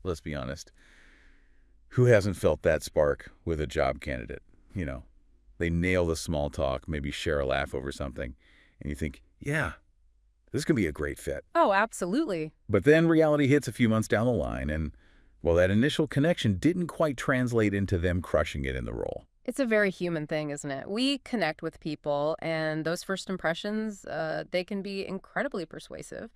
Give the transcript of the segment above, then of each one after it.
let's be honest. Who hasn't felt that spark with a job candidate? You know, they nail the small talk, maybe share a laugh over something, and you think, yeah, this can be a great fit. Oh, absolutely. But then reality hits a few months down the line, and, well, that initial connection didn't quite translate into them crushing it in the role. It's a very human thing, isn't it? We connect with people, and those first impressions, they can be incredibly persuasive.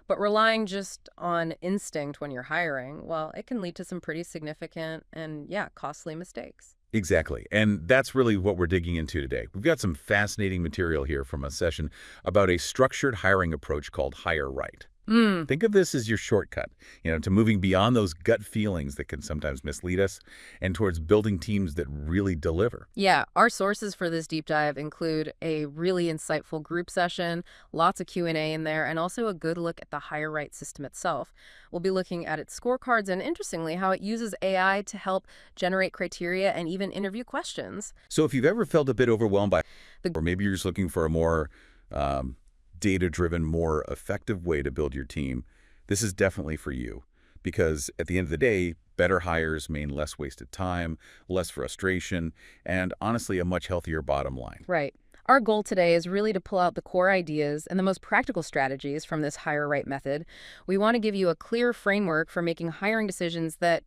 But relying just on instinct when you're hiring, well, it can lead to some pretty significant and, yeah, costly mistakes. Exactly. And that's really what we're digging into today. We've got some fascinating material here from a session about a structured hiring approach called Hire Right. Mm. Think of this as your shortcut, to moving beyond those gut feelings that can sometimes mislead us and towards building teams that really deliver. Yeah, our sources for this deep dive include a really insightful group session, lots of Q&A in there, and also a good look at the Hire Right system itself. We'll be looking at its scorecards and, interestingly, how it uses AI to help generate criteria and even interview questions. So if you've ever felt a bit overwhelmed by, The or maybe you're just looking for a more data-driven, more effective way to build your team, this is definitely for you. Because at the end of the day, better hires mean less wasted time, less frustration, and honestly, a much healthier bottom line. Right. Our goal today is really to pull out the core ideas and the most practical strategies from this Hire Right method. We want to give you a clear framework for making hiring decisions that,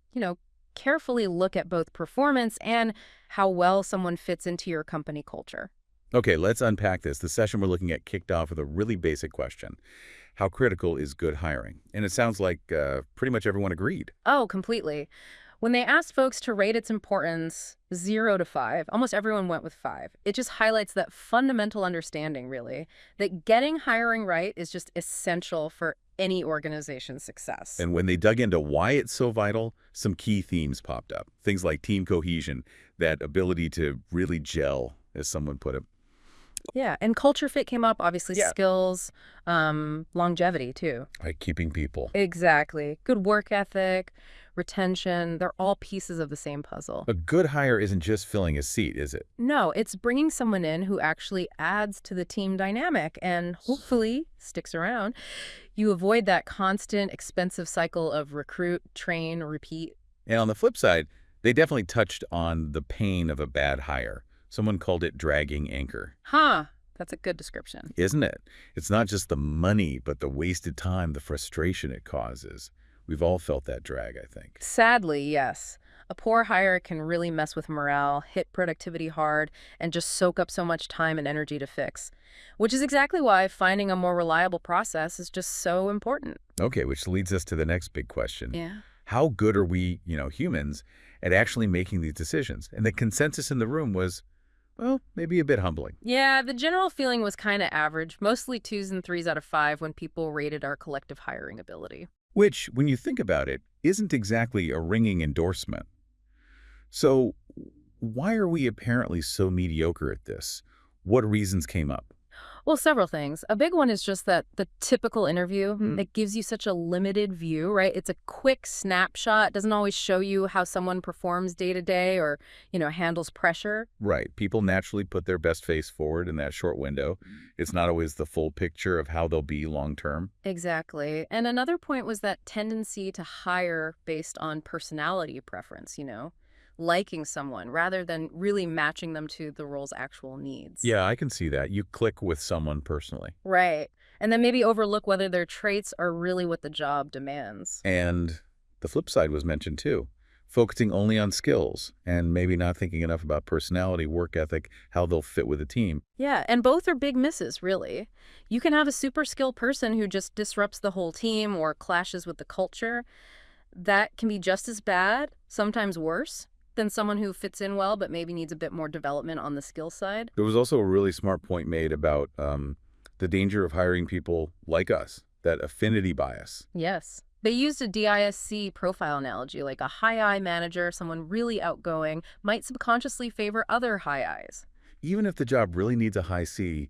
carefully look at both performance and how well someone fits into your company culture. Okay, let's unpack this. The session we're looking at kicked off with a really basic question. How critical is good hiring? And it sounds like pretty much everyone agreed. Oh, completely. When they asked folks to rate its importance 0 to 5, almost everyone went with 5. It just highlights that fundamental understanding, really, that getting hiring right is just essential for any organization's success. And when they dug into why it's so vital, some key themes popped up. Things like team cohesion, that ability to really gel, as someone put it. Yeah, and culture fit came up, obviously Yeah. skills, longevity too. Like keeping people. Exactly. Good work ethic, retention, they're all pieces of the same puzzle. A good hire isn't just filling a seat, is it? No, it's bringing someone in who actually adds to the team dynamic and hopefully sticks around. You avoid that constant, expensive cycle of recruit, train, repeat. And on the flip side, they definitely touched on the pain of a bad hire. Someone called it dragging anchor. Huh, that's a good description. Isn't it? It's not just the money, but the wasted time, the frustration it causes. We've all felt that drag, I think. Sadly, yes. A poor hire can really mess with morale, hit productivity hard, and just soak up so much time and energy to fix. Which is exactly why finding a more reliable process is just so important. Okay, which leads us to the next big question. Yeah. How good are we, humans, at actually making these decisions? And the consensus in the room was, well, maybe a bit humbling. Yeah, the general feeling was kind of average, mostly 2s and 3s out of 5 when people rated our collective hiring ability. Which, when you think about it, isn't exactly a ringing endorsement. So why are we apparently so mediocre at this? What reasons came up? Well, several things. A big one is just that the typical interview, it gives you such a limited view, right? It's a quick snapshot, doesn't always show you how someone performs day to day or, handles pressure. Right. People naturally put their best face forward in that short window. It's not always the full picture of how they'll be long term. Exactly. And another point was that tendency to hire based on personality preference, liking someone rather than really matching them to the role's actual needs. Yeah, I can see that. You click with someone personally. Right. And then maybe overlook whether their traits are really what the job demands. And the flip side was mentioned too. Focusing only on skills and maybe not thinking enough about personality, work ethic, how they'll fit with a team. Yeah, and both are big misses, really. You can have a super skilled person who just disrupts the whole team or clashes with the culture. That can be just as bad, sometimes worse, than someone who fits in well but maybe needs a bit more development on the skill side. There was also a really smart point made about the danger of hiring people like us, that affinity bias. Yes. They used a DISC profile analogy, like a high I manager, someone really outgoing, might subconsciously favor other high Is. Even if the job really needs a high C,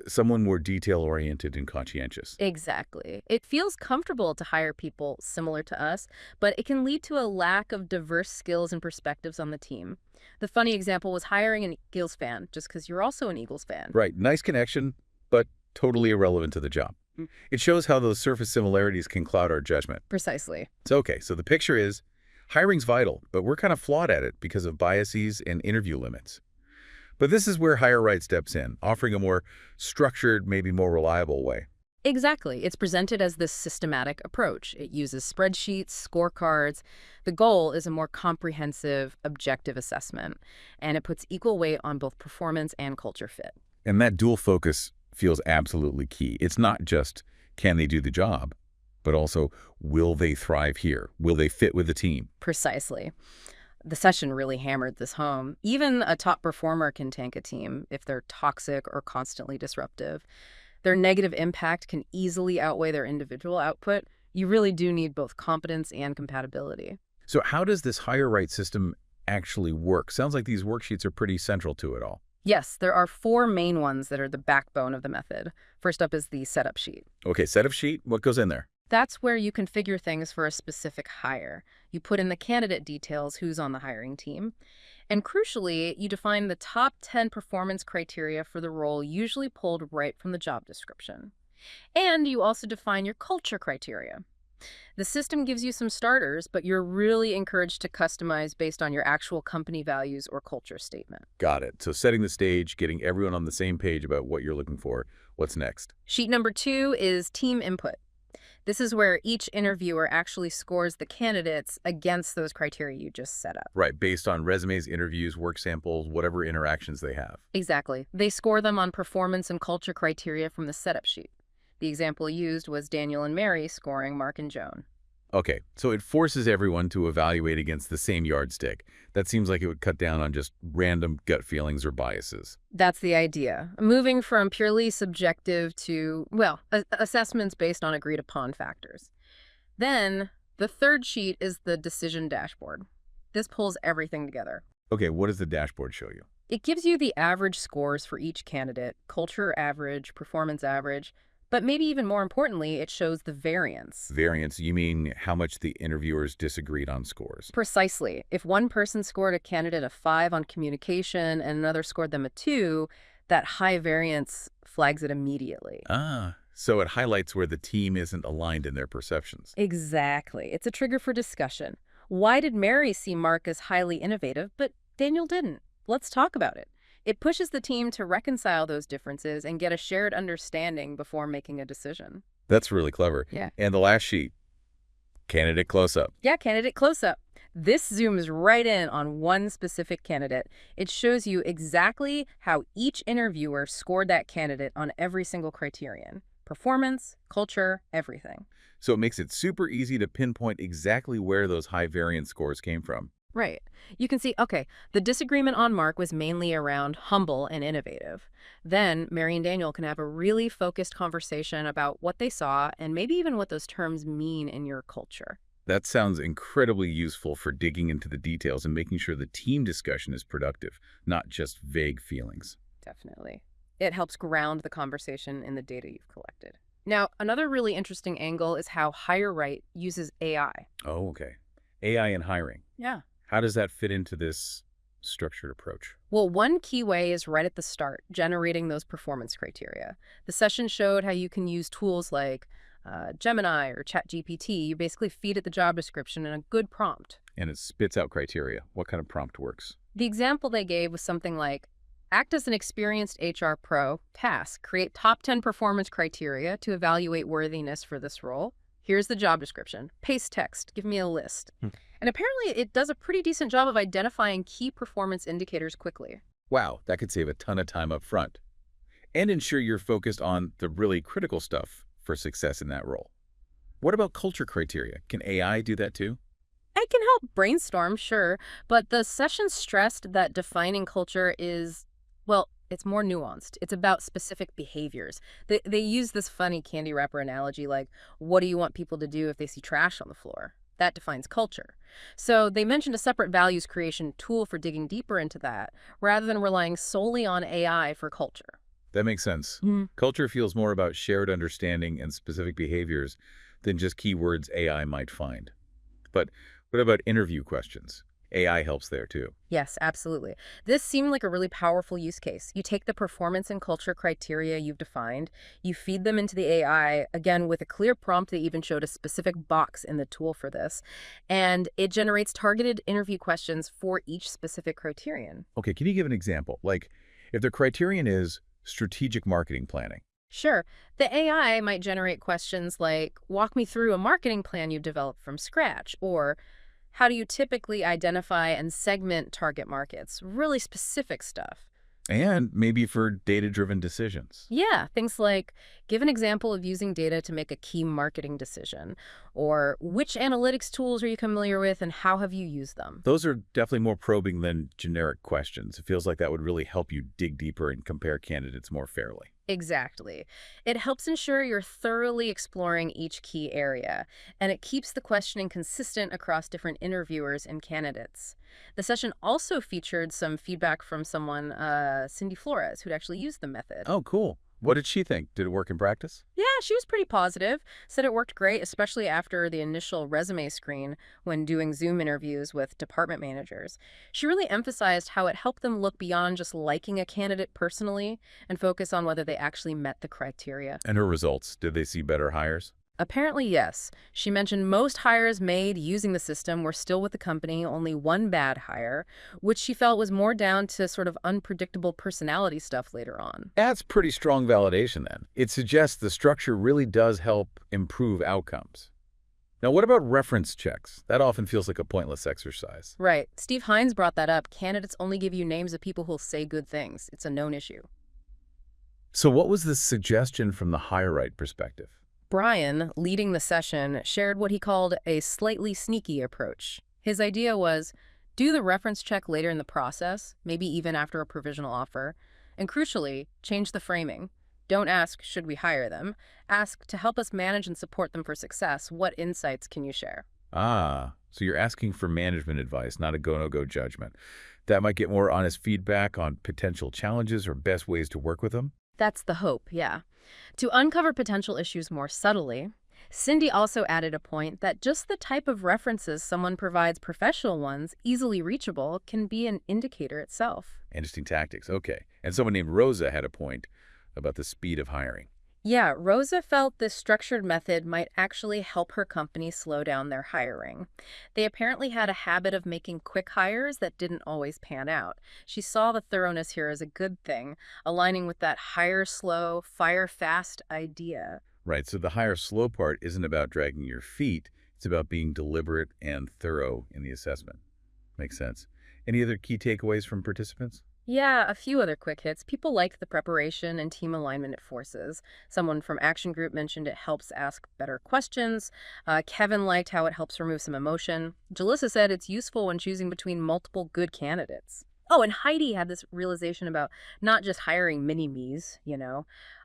someone more detail-oriented and conscientious. Exactly. It feels comfortable to hire people similar to us, but it can lead to a lack of diverse skills and perspectives on the team. The funny example was hiring an Eagles fan, just because you're also an Eagles fan. Right, nice connection, but totally irrelevant to the job. It shows how those surface similarities can cloud our judgment. Precisely. So, okay, so the picture is hiring's vital, but we're kind of flawed at it because of biases and interview limits. But this is where Hire Right steps in, offering a more structured, maybe more reliable way. Exactly. It's presented as this systematic approach. It uses spreadsheets, scorecards. The goal is a more comprehensive, objective assessment, and it puts equal weight on both performance and culture fit. And that dual focus feels absolutely key. It's not just, can they do the job, but also, will they thrive here? Will they fit with the team? Precisely. The session really hammered this home. Even a top performer can tank a team if they're toxic or constantly disruptive. Their negative impact can easily outweigh their individual output. You really do need both competence and compatibility. So how does this Hire Right system actually work? Sounds like these worksheets are pretty central to it all. Yes, there are 4 main ones that are the backbone of the method. First up is the setup sheet. Okay, setup sheet, what goes in there? That's where you configure things for a specific hire. You put in the candidate details, who's on the hiring team. And crucially, you define the top 10 performance criteria for the role, usually pulled right from the job description. And you also define your culture criteria. The system gives you some starters, but you're really encouraged to customize based on your actual company values or culture statement. Got it. So setting the stage, getting everyone on the same page about what you're looking for. What's next? Sheet number 2 is team input. This is where each interviewer actually scores the candidates against those criteria you just set up. Right, based on resumes, interviews, work samples, whatever interactions they have. Exactly. They score them on performance and culture criteria from the setup sheet. The example used was Daniel and Mary scoring Mark and Joan. Okay, so it forces everyone to evaluate against the same yardstick. That seems like it would cut down on just random gut feelings or biases. That's the idea. Moving from purely subjective to, well, assessments based on agreed upon factors. Then, the third sheet is the decision dashboard. This pulls everything together. Okay, what does the dashboard show you? It gives you the average scores for each candidate, culture average, performance average, but maybe even more importantly, it shows the variance. Variance, you mean how much the interviewers disagreed on scores? Precisely. If one person scored a candidate a 5 on communication and another scored them a 2, that high variance flags it immediately. So it highlights where the team isn't aligned in their perceptions. Exactly. It's a trigger for discussion. Why did Mary see Mark as highly innovative, but Daniel didn't? Let's talk about it. It pushes the team to reconcile those differences and get a shared understanding before making a decision. That's really clever. Yeah. And the last sheet, candidate close-up. Yeah, candidate close-up. This zooms right in on one specific candidate. It shows you exactly how each interviewer scored that candidate on every single criterion. Performance, culture, everything. So it makes it super easy to pinpoint exactly where those high variance scores came from. Right. You can see, okay, the disagreement on Mark was mainly around humble and innovative. Then Mary and Daniel can have a really focused conversation about what they saw and maybe even what those terms mean in your culture. That sounds incredibly useful for digging into the details and making sure the team discussion is productive, not just vague feelings. Definitely. It helps ground the conversation in the data you've collected. Now, another really interesting angle is how Hire Right uses AI. Oh, okay. AI in hiring. Yeah. How does that fit into this structured approach? Well, one key way is right at the start, generating those performance criteria. The session showed how you can use tools like Gemini or ChatGPT. You basically feed it the job description and a good prompt. And it spits out criteria. What kind of prompt works? The example they gave was something like, act as an experienced HR pro, task, create top 10 performance criteria to evaluate worthiness for this role. Here's the job description. Paste text, give me a list. And apparently it does a pretty decent job of identifying key performance indicators quickly. Wow, that could save a ton of time up front. And ensure you're focused on the really critical stuff for success in that role. What about culture criteria? Can AI do that too? I can help brainstorm, sure, but the session stressed that defining culture is, well, it's more nuanced. It's about specific behaviors. They use this funny candy wrapper analogy like, what do you want people to do if they see trash on the floor? That defines culture. So they mentioned a separate values creation tool for digging deeper into that, rather than relying solely on AI for culture. That makes sense. Culture feels more about shared understanding and specific behaviors than just keywords AI might find. But what about interview questions? AI helps there too. Yes, absolutely. This seemed like a really powerful use case. You take the performance and culture criteria you've defined, you feed them into the AI, again, with a clear prompt that even showed a specific box in the tool for this, and it generates targeted interview questions for each specific criterion. Okay, can you give an example? Like, if the criterion is strategic marketing planning. Sure, the AI might generate questions like, walk me through a marketing plan you developed from scratch, or how do you typically identify and segment target markets? Really specific stuff. And maybe for data-driven decisions. Yeah, things like give an example of using data to make a key marketing decision, or which analytics tools are you familiar with and how have you used them? Those are definitely more probing than generic questions. It feels like that would really help you dig deeper and compare candidates more fairly. Exactly. It helps ensure you're thoroughly exploring each key area, and it keeps the questioning consistent across different interviewers and candidates. The session also featured some feedback from someone, Cindy Flores, who'd actually used the method. Oh, cool. What did she think? Did it work in practice? Yeah, she was pretty positive, said it worked great, especially after the initial resume screen when doing Zoom interviews with department managers. She really emphasized how it helped them look beyond just liking a candidate personally and focus on whether they actually met the criteria. And her results, did they see better hires? Apparently, yes. She mentioned most hires made using the system were still with the company, only one bad hire, which she felt was more down to sort of unpredictable personality stuff later on. That's pretty strong validation then. It suggests the structure really does help improve outcomes. Now, what about reference checks? That often feels like a pointless exercise. Right. Steve Hines brought that up. Candidates only give you names of people who'll say good things. It's a known issue. So what was the suggestion from the hire right perspective? Brian, leading the session, shared what he called a slightly sneaky approach. His idea was do the reference check later in the process, maybe even after a provisional offer, and crucially, change the framing. Don't ask, should we hire them? Ask, to help us manage and support them for success, what insights can you share? Ah, so you're asking for management advice, not a go-no-go judgment. That might get more honest feedback on potential challenges or best ways to work with them. That's the hope, yeah. To uncover potential issues more subtly, Cindy also added a point that just the type of references someone provides, professional ones, easily reachable, can be an indicator itself. Interesting tactics. Okay. And someone named Rosa had a point about the speed of hiring. Yeah, Rosa felt this structured method might actually help her company slow down their hiring. They apparently had a habit of making quick hires that didn't always pan out. She saw the thoroughness here as a good thing, aligning with that hire slow, fire fast idea. Right. So the hire slow part isn't about dragging your feet. It's about being deliberate and thorough in the assessment. Makes sense. Any other key takeaways from participants? Yeah, a few other quick hits. People liked the preparation and team alignment it forces. Someone from Action Group mentioned it helps ask better questions. Kevin liked how it helps remove some emotion. Jalissa said it's useful when choosing between multiple good candidates. Oh, and Heidi had this realization about not just hiring mini-me's,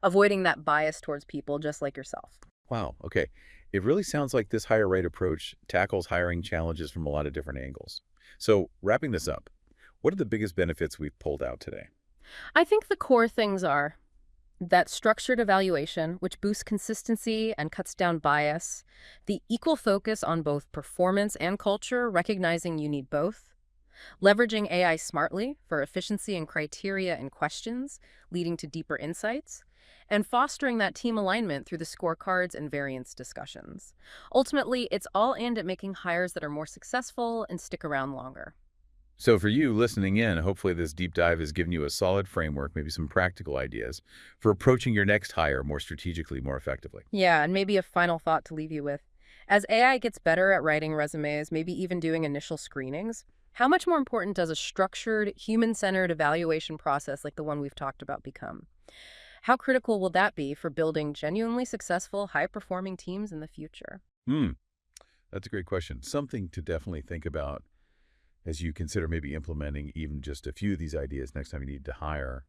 avoiding that bias towards people just like yourself. Wow. Okay. It really sounds like this hire right approach tackles hiring challenges from a lot of different angles. So wrapping this up, what are the biggest benefits we've pulled out today? I think the core things are that structured evaluation, which boosts consistency and cuts down bias, the equal focus on both performance and culture, recognizing you need both, leveraging AI smartly for efficiency and criteria and questions, leading to deeper insights, and fostering that team alignment through the scorecards and variance discussions. Ultimately, it's all aimed at making hires that are more successful and stick around longer. So for you listening in, hopefully this deep dive has given you a solid framework, maybe some practical ideas for approaching your next hire more strategically, more effectively. Yeah, and maybe a final thought to leave you with. As AI gets better at writing resumes, maybe even doing initial screenings, how much more important does a structured, human-centered evaluation process like the one we've talked about become? How critical will that be for building genuinely successful, high-performing teams in the future? That's a great question. Something to definitely think about as you consider maybe implementing even just a few of these ideas next time you need to hire.